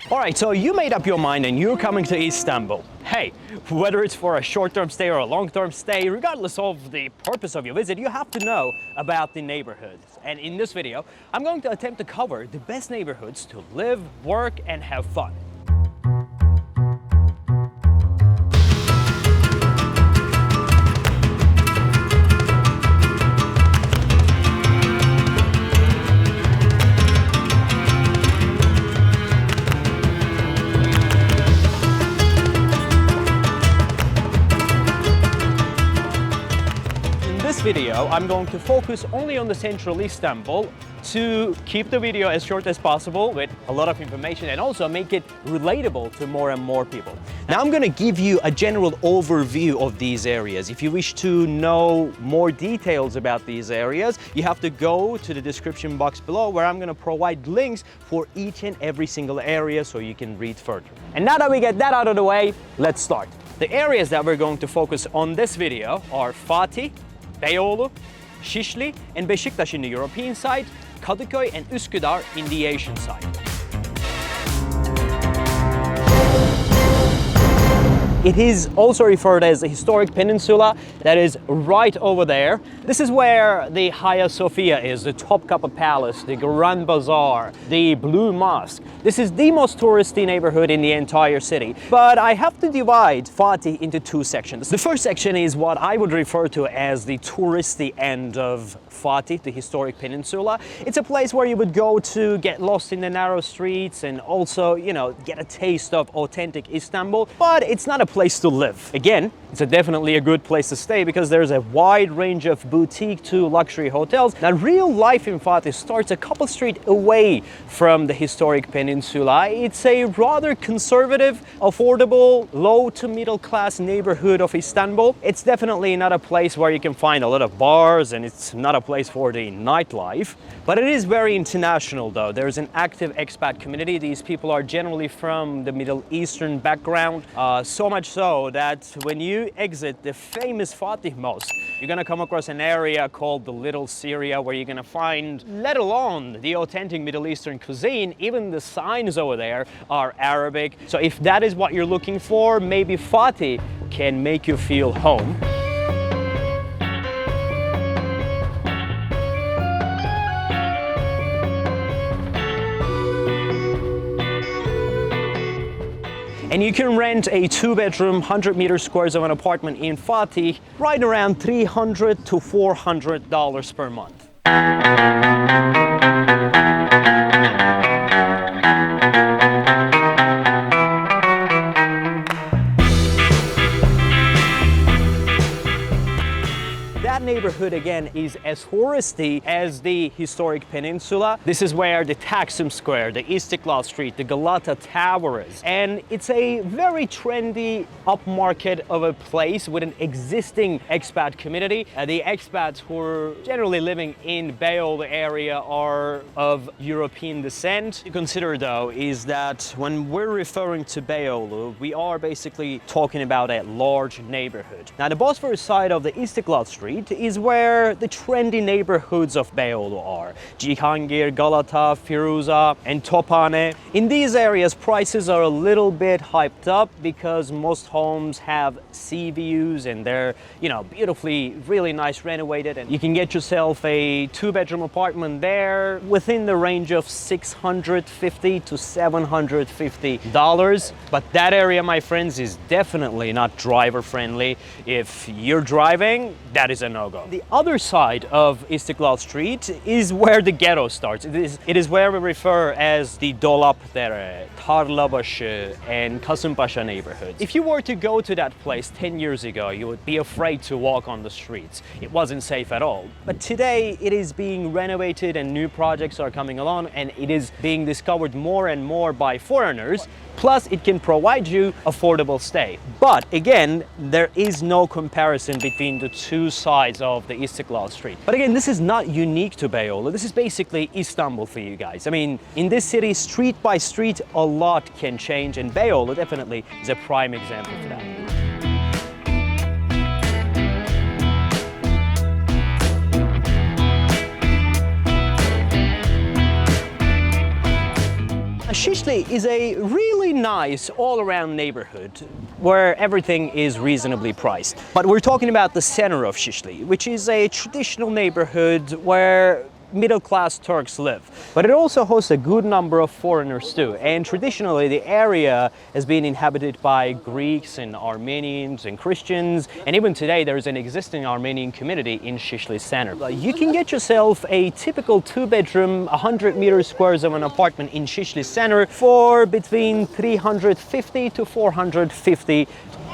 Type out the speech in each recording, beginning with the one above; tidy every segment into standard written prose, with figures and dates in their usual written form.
Alright, so you made up your mind and you're coming to Istanbul. Hey, whether it's for a short-term stay or a long-term stay, regardless of the purpose of your visit, you have to know about the neighborhoods. And in this video, I'm going to attempt to cover the best neighborhoods to live, work, and have fun. Video, I'm going to focus only on the central Istanbul to keep the video as short as possible with a lot of information and also make it relatable to more and more people. Now I'm going to give you a general overview of these areas. If you wish to know more details about these areas, you have to go to the description box below where I'm going to provide links for each and every single area so you can read further. And now that we get that out of the way, let's start. The areas that we're going to focus on this video are Fatih, Beyoğlu, Şişli and Beşiktaş in the European side, Kadıköy and Üsküdar in the Asian side. It is also referred as the historic peninsula that is right over there. This is where the Hagia Sophia is, the Topkapı Palace, the Grand Bazaar, the Blue Mosque. This is the most touristy neighborhood in the entire city. But I have to divide Fatih into two sections. The first section is what I would refer to as the touristy end of Fatih, the historic peninsula. It's a place where you would go to get lost in the narrow streets and also, get a taste of authentic Istanbul. But it's not a place to live. Again, it's definitely a good place to stay because there's a wide range of boutique to luxury hotels. Now, real life in Fatih starts a couple streets away from the historic peninsula. It's a rather conservative, affordable, low to middle class neighborhood of Istanbul. It's definitely not a place where you can find a lot of bars and it's not a place for the nightlife. But it is very international though. There's an active expat community. These people are generally from the Middle Eastern background. So much so that when you exit the famous Fatih Mosque, you're gonna come across an area called the Little Syria where you're gonna find, let alone the authentic Middle Eastern cuisine, even the signs over there are Arabic. So if that is what you're looking for, maybe Fatih can make you feel home. And you can rent a 2-bedroom, 100 squares of an apartment in Fatih right around $300 to $400 per month. That neighborhood again is as touristy as the historic peninsula. This is where the Taksim Square, the Istiklal Street, the Galata Tower is. And it's a very trendy upmarket of a place with an existing expat community. The expats who are generally living in Beyoğlu area are of European descent. To consider though is that when we're referring to Beyoğlu, we are basically talking about a large neighborhood. Now the Bosphorus side of the Istiklal Street is where the trendy neighborhoods of Beyoğlu are. Cihangir, Galata, Firuza, and Tophane. In these areas, prices are a little bit hyped up because most homes have sea views and they're, beautifully, really nice renovated. And you can get yourself a 2-bedroom apartment there within the range of $650 to $750. But that area, my friends, is definitely not driver friendly. If you're driving, that is a no-go. The other side of Istiklal Street is where the ghetto starts. It is where we refer as the Dolapdere, Tarlabaşı, and Kasımpaşa neighborhoods. If you were to go to that place 10 years ago, you would be afraid to walk on the streets. It wasn't safe at all. But today, it is being renovated and new projects are coming along and it is being discovered more and more by foreigners. Plus, it can provide you affordable stay. But again, there is no comparison between the two sides of the Istiklal Street. But again, this is not unique to Beyoğlu. This is basically Istanbul for you guys. I mean, in this city, street by street, a lot can change, and Beyoğlu definitely is a prime example for that. Şişli is a really nice all-around neighborhood where everything is reasonably priced. But we're talking about the center of Şişli, which is a traditional neighborhood where middle-class Turks live. But it also hosts a good number of foreigners too. And traditionally, the area has been inhabited by Greeks and Armenians and Christians. And even today, there is an existing Armenian community in Şişli center. You can get yourself a typical two-bedroom, 100 meter squares of an apartment in Şişli center for between 350 to 450.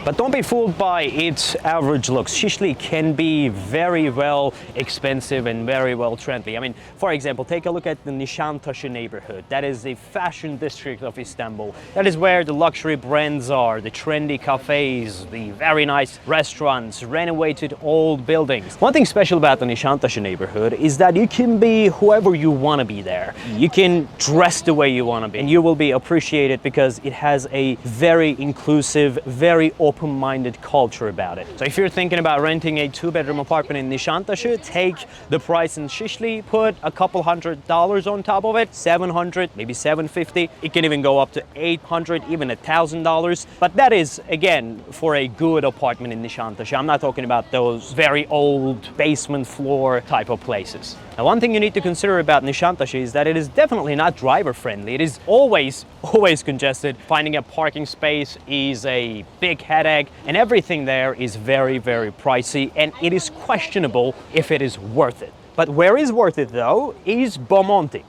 But don't be fooled by its average looks. Şişli can be very well expensive and very well trendy. I mean, for example, take a look at the Nişantaşı neighborhood. That is the fashion district of Istanbul. That is where the luxury brands are, the trendy cafes, the very nice restaurants, renovated old buildings. One thing special about the Nişantaşı neighborhood is that you can be whoever you want to be there. You can dress the way you want to be, and you will be appreciated because it has a very inclusive, very open-minded culture about it. So if you're thinking about renting a two-bedroom apartment in Nişantaşı, take the price in Şişli, put a couple $100 on top of it, 700, maybe 750. It can even go up to 800, even $1,000. But that is, again, for a good apartment in Nişantaşı. I'm not talking about those very old basement floor type of places. Now, one thing you need to consider about Nişantaşı is that it is definitely not driver friendly. It is always congested. Finding a parking space is a big headache, and everything there is very, very pricey, and it is questionable if it is worth it. But where is worth it though is Bomonti.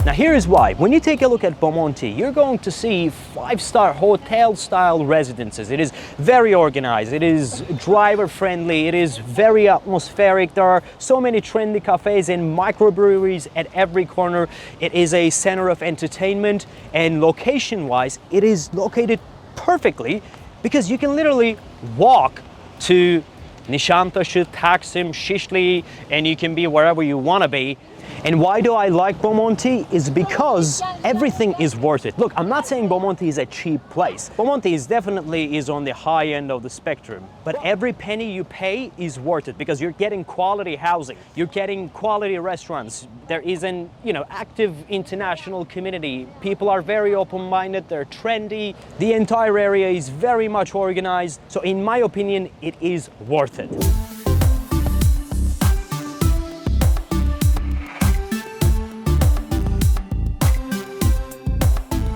Now here is why. When you take a look at Bomonti, you're going to see five-star hotel-style residences. It is very organized, it is driver-friendly, it is very atmospheric. There are so many trendy cafes and microbreweries at every corner. It is a center of entertainment, and location-wise, it is located perfectly because you can literally walk to Nişantaşı, Taksim, Şişli, and you can be wherever you want to be. And why do I like Bomonti? Is because everything is worth it. Look, I'm not saying Bomonti is a cheap place. Bomonti is definitely on the high end of the spectrum. But every penny you pay is worth it because you're getting quality housing. You're getting quality restaurants. There is an, active international community. People are very open-minded, they're trendy. The entire area is very much organized. So in my opinion, it is worth it.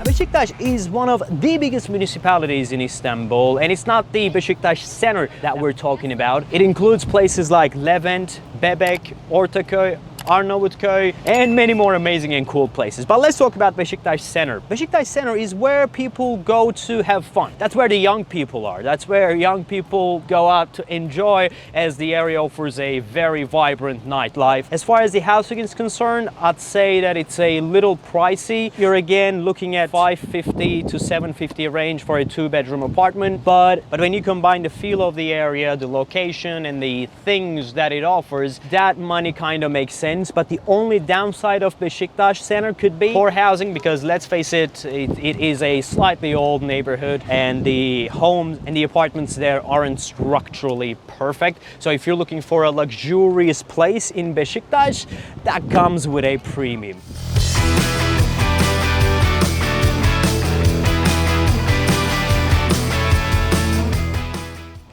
Beşiktaş is one of the biggest municipalities in Istanbul, and it's not the Beşiktaş center that we're talking about. It includes places like Levent, Bebek, Ortaköy, Arnavutköy, and many more amazing and cool places. But let's talk about Beşiktaş Center. Beşiktaş Center is where people go to have fun. That's where the young people are. That's where young people go out to enjoy, as the area offers a very vibrant nightlife. As far as the housing is concerned, I'd say that it's a little pricey. You're again looking at 550 to 750 range for a two-bedroom apartment. But when you combine the feel of the area, the location, and the things that it offers, that money kind of makes sense. But the only downside of Beşiktaş Center could be poor housing, because let's face it, it is a slightly old neighborhood, and the homes and the apartments there aren't structurally perfect. So if you're looking for a luxurious place in Beşiktaş, that comes with a premium.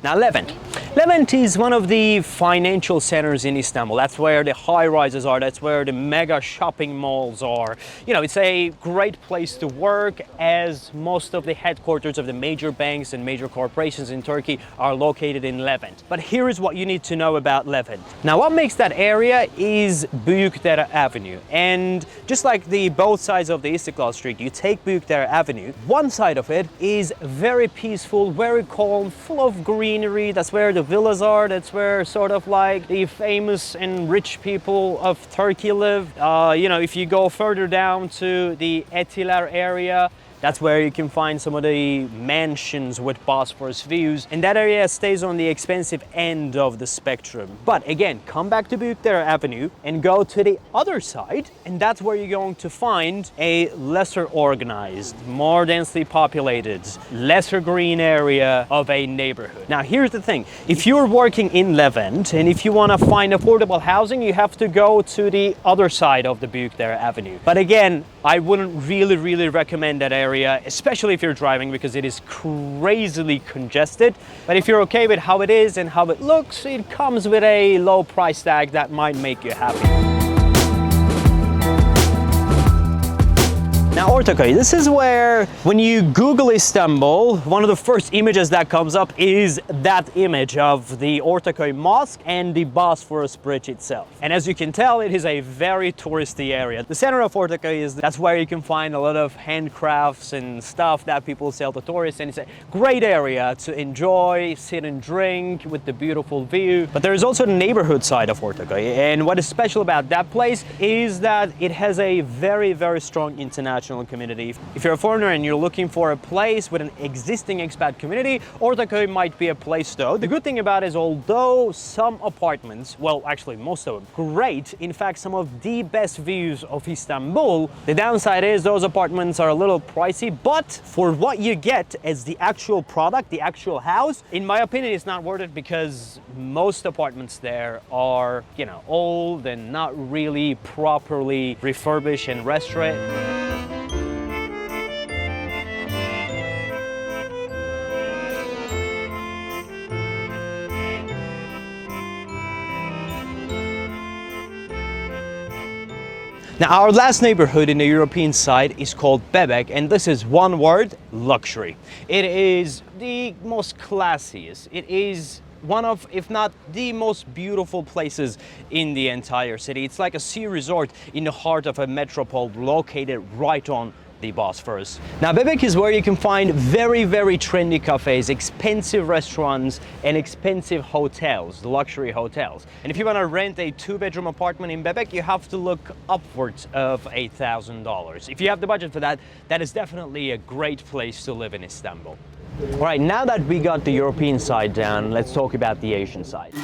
Now, Levent. Levent is one of the financial centers in Istanbul. That's where the high-rises are, that's where the mega shopping malls are. It's a great place to work, as most of the headquarters of the major banks and major corporations in Turkey are located in Levent. But here is what you need to know about Levent. Now, what makes that area is Büyükdere Avenue. And just like the both sides of the Istiklal Street, you take Büyükdere Avenue. One side of it is very peaceful, very calm, full of greenery. That's where the villas are. That's where sort of like the famous and rich people of Turkey live. If you go further down to the Etiler area, That's where you can find some of the mansions with Bosphorus views, and that area stays on the expensive end of the spectrum. But again, come back to Büyükdere Avenue and go to the other side, and that's where you're going to find a lesser organized, more densely populated, lesser green area of a neighborhood. Now here's the thing, if you're working in Levent and if you want to find affordable housing, you have to go to the other side of the Büyükdere Avenue. But again, I wouldn't really recommend that area, especially if you're driving, because it is crazily congested. But if you're okay with how it is and how it looks, it comes with a low price tag that might make you happy. Now Ortaköy, this is where when you Google Istanbul, one of the first images that comes up is that image of the Ortaköy Mosque and the Bosphorus Bridge itself. And as you can tell, it is a very touristy area. The center of Ortaköy that's where you can find a lot of handcrafts and stuff that people sell to tourists, and it's a great area to enjoy, sit and drink with the beautiful view. But there is also the neighborhood side of Ortaköy, and what is special about that place is that it has a very strong international community. If you're a foreigner and you're looking for a place with an existing expat community, Ortaköy might be a place though. The good thing about it is, although some apartments, well actually most of them, great, in fact some of the best views of Istanbul, the downside is those apartments are a little pricey, but for what you get as the actual product, the actual house, in my opinion it's not worth it, because most apartments there are, you know, old and not really properly refurbished and restored. Now our last neighborhood in the European side is called Bebek, and this is one word: luxury. It is the most classiest. It is one of, if not the most beautiful places in the entire city. It's like a sea resort in the heart of a metropole located right on the Bosphorus. Now Bebek is where you can find very trendy cafes, expensive restaurants and expensive hotels, luxury hotels. And if you want to rent a 2-bedroom apartment in Bebek, you have to look upwards of $8,000. If you have the budget for that, that is definitely a great place to live in Istanbul. All right, now that we got the European side down, let's talk about the Asian side.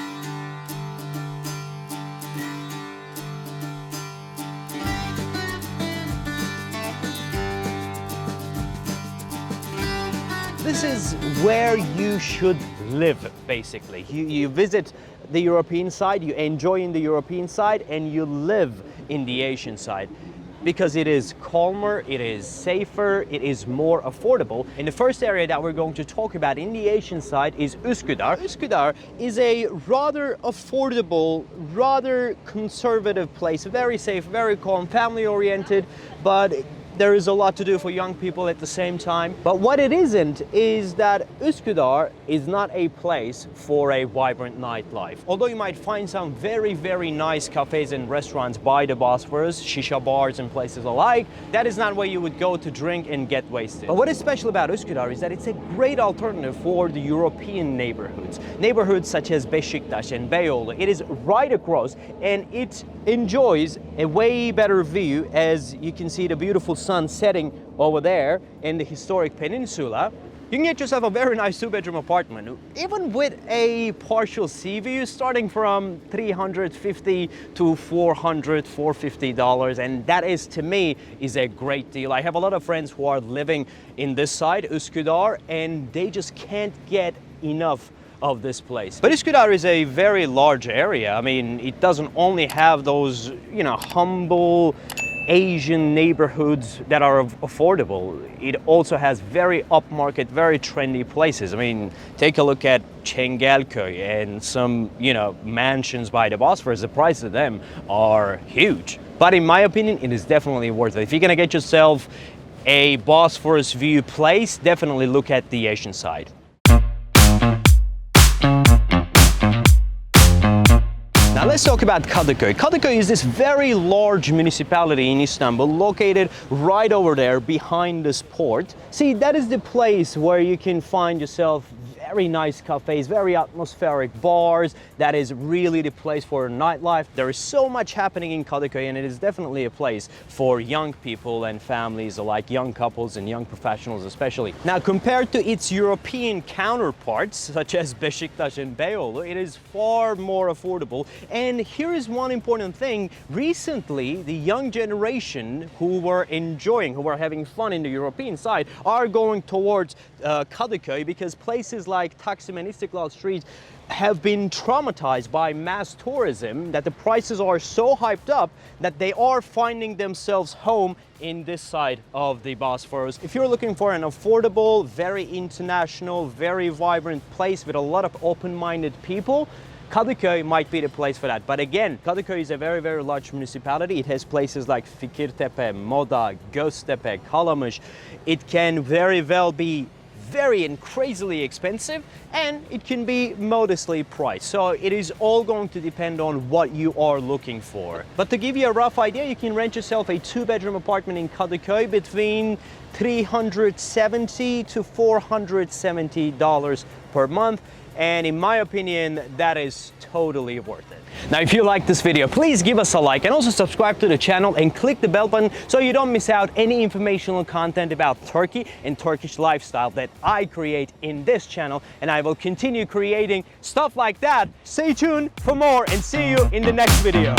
This is where you should live, basically. You visit the European side, you enjoy in the European side, and you live in the Asian side, because it is calmer, it is safer, it is more affordable. And the first area that we're going to talk about in the Asian side is Üsküdar. Üsküdar is a rather affordable, rather conservative place, very safe, very calm, family-oriented, but there is a lot to do for young people at the same time. But what it isn't is that Üsküdar is not a place for a vibrant nightlife. Although you might find some very nice cafes and restaurants by the Bosphorus, shisha bars and places alike, that is not where you would go to drink and get wasted. But what is special about Üsküdar is that it's a great alternative for the European neighborhoods. Neighborhoods such as Beşiktaş and Beyoğlu. It is right across, and it enjoys a way better view, as you can see the beautiful sun setting over there in the historic peninsula. You can get yourself a very nice 2-bedroom apartment, even with a partial sea view, starting from $350 to $400, $450, and that is, to me, is a great deal. I have a lot of friends who are living in this side, Üsküdar, and they just can't get enough of this place. But Üsküdar is a very large area. I mean, it doesn't only have those, you know, humble Asian neighborhoods that are affordable. It also has very upmarket, very trendy places. I mean, take a look at Çengelköy and some, you know, mansions by the Bosphorus. The prices of them are huge. But in my opinion, it is definitely worth it. If you're gonna get yourself a Bosphorus view place, definitely look at the Asian side. Now let's talk about Kadıköy. Kadıköy is this very large municipality in Istanbul, located right over there behind this port. See, that is the place where you can find yourself very nice cafes, very atmospheric bars. That is really the place for nightlife. There is so much happening in Kadıköy, and it is definitely a place for young people and families alike, young couples and young professionals especially. Now, compared to its European counterparts, such as Beşiktaş and Beyoğlu, it is far more affordable. And here is one important thing. Recently, the young generation who were having fun in the European side are going towards Kadıköy, because places like Taksim and İstiklal Street have been traumatized by mass tourism, that the prices are so hyped up that they are finding themselves home in this side of the Bosphorus. If you're looking for an affordable, very international, very vibrant place with a lot of open-minded people, Kadıköy might be the place for that. But again, Kadıköy is a very, very large municipality. It has places like Fikirtepe, Moda, Göztepe, Kalamış. It can very well be very and crazily expensive, and it can be modestly priced. So it is all going to depend on what you are looking for. But to give you a rough idea, you can rent yourself a 2-bedroom apartment in Kadıköy between $370 to $470 per month. And in my opinion, that is totally worth it. Now, if you like this video, please give us a like and also subscribe to the channel and click the bell button so you don't miss out any informational content about Turkey and Turkish lifestyle that I create in this channel, and I will continue creating stuff like that. Stay tuned for more and see you in the next video.